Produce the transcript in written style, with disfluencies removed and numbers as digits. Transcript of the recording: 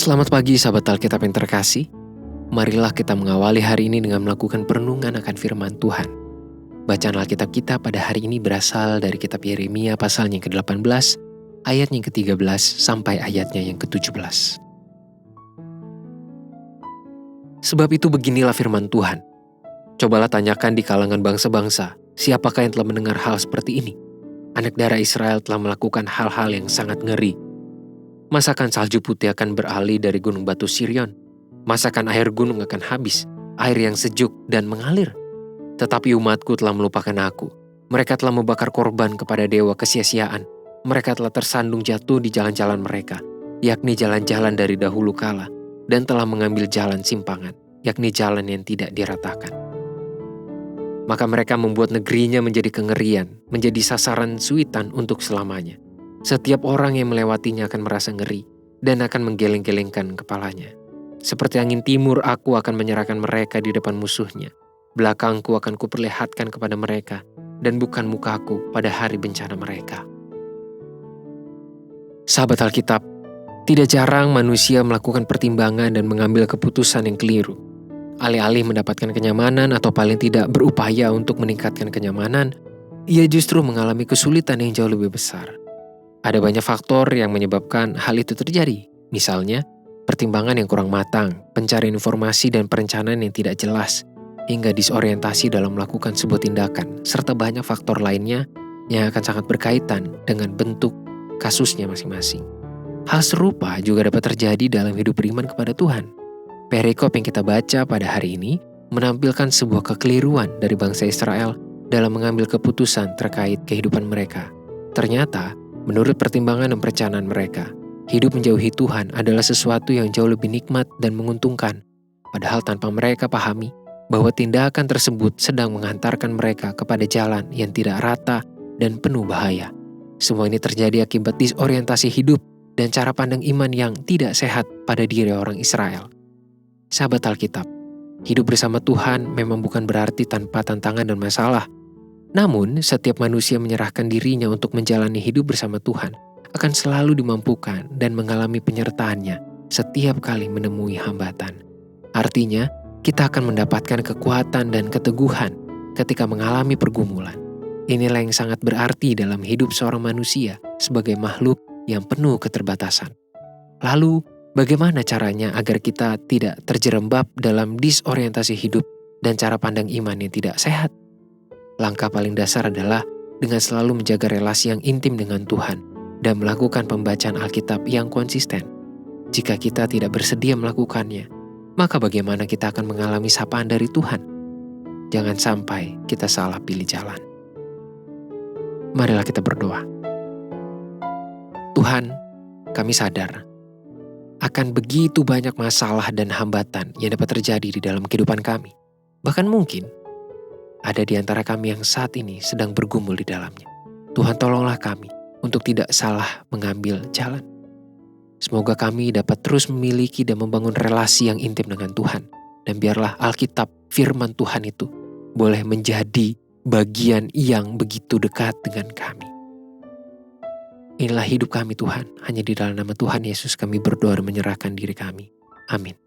Selamat pagi sahabat Alkitab yang terkasih. Marilah kita mengawali hari ini dengan melakukan perenungan akan firman Tuhan. Bacaan Alkitab kita pada hari ini berasal dari kitab Yeremia pasalnya yang ke-18, ayatnya yang ke-13 sampai ayatnya yang ke-17. Sebab itu beginilah firman Tuhan. Cobalah tanyakan di kalangan bangsa-bangsa, siapakah yang telah mendengar hal seperti ini? Anak darah Israel telah melakukan hal-hal yang sangat ngeri. Masakan salju putih akan beralih dari gunung batu Sirion? Masakan air gunung akan habis, air yang sejuk dan mengalir? Tetapi umatku telah melupakan aku. Mereka telah membakar korban kepada dewa kesia-siaan. Mereka telah tersandung jatuh di jalan-jalan mereka, yakni jalan-jalan dari dahulu kala, dan telah mengambil jalan simpangan, yakni jalan yang tidak diratakan. Maka mereka membuat negerinya menjadi kengerian, menjadi sasaran suitan untuk selamanya. Setiap orang yang melewatinya akan merasa ngeri dan akan menggeleng-gelengkan kepalanya. Seperti angin timur aku akan menyerahkan mereka di depan musuhnya. Belakangku akan kuperlihatkan kepada mereka dan bukan mukaku pada hari bencana mereka. Sahabat Alkitab, tidak jarang manusia melakukan pertimbangan dan mengambil keputusan yang keliru. Alih-alih mendapatkan kenyamanan atau paling tidak berupaya untuk meningkatkan kenyamanan, ia justru mengalami kesulitan yang jauh lebih besar. Ada banyak faktor yang menyebabkan hal itu terjadi. Misalnya, pertimbangan yang kurang matang, pencarian informasi dan perencanaan yang tidak jelas, hingga disorientasi dalam melakukan sebuah tindakan, serta banyak faktor lainnya yang akan sangat berkaitan dengan bentuk kasusnya masing-masing. Hal serupa juga dapat terjadi dalam hidup beriman kepada Tuhan. Perikop yang kita baca pada hari ini menampilkan sebuah kekeliruan dari bangsa Israel dalam mengambil keputusan terkait kehidupan mereka. Ternyata, menurut pertimbangan dan perencanaan mereka, hidup menjauhi Tuhan adalah sesuatu yang jauh lebih nikmat dan menguntungkan. Padahal tanpa mereka pahami bahwa tindakan tersebut sedang menghantarkan mereka kepada jalan yang tidak rata dan penuh bahaya. Semua ini terjadi akibat disorientasi hidup dan cara pandang iman yang tidak sehat pada diri orang Israel. Sahabat Alkitab, hidup bersama Tuhan memang bukan berarti tanpa tantangan dan masalah. Namun, setiap manusia menyerahkan dirinya untuk menjalani hidup bersama Tuhan akan selalu dimampukan dan mengalami penyertaannya setiap kali menemui hambatan. Artinya, kita akan mendapatkan kekuatan dan keteguhan ketika mengalami pergumulan. Inilah yang sangat berarti dalam hidup seorang manusia sebagai makhluk yang penuh keterbatasan. Lalu, bagaimana caranya agar kita tidak terjerembab dalam disorientasi hidup dan cara pandang iman yang tidak sehat? Langkah paling dasar adalah dengan selalu menjaga relasi yang intim dengan Tuhan dan melakukan pembacaan Alkitab yang konsisten. Jika kita tidak bersedia melakukannya, maka bagaimana kita akan mengalami sapaan dari Tuhan? Jangan sampai kita salah pilih jalan. Marilah kita berdoa. Tuhan, kami sadar akan begitu banyak masalah dan hambatan yang dapat terjadi di dalam kehidupan kami. Bahkan mungkin ada di antara kami yang saat ini sedang bergumul di dalamnya. Tuhan, tolonglah kami untuk tidak salah mengambil jalan. Semoga kami dapat terus memiliki dan membangun relasi yang intim dengan Tuhan. Dan biarlah Alkitab, firman Tuhan itu, boleh menjadi bagian yang begitu dekat dengan kami. Inilah hidup kami Tuhan, hanya di dalam nama Tuhan Yesus kami berdoa dan menyerahkan diri kami. Amin.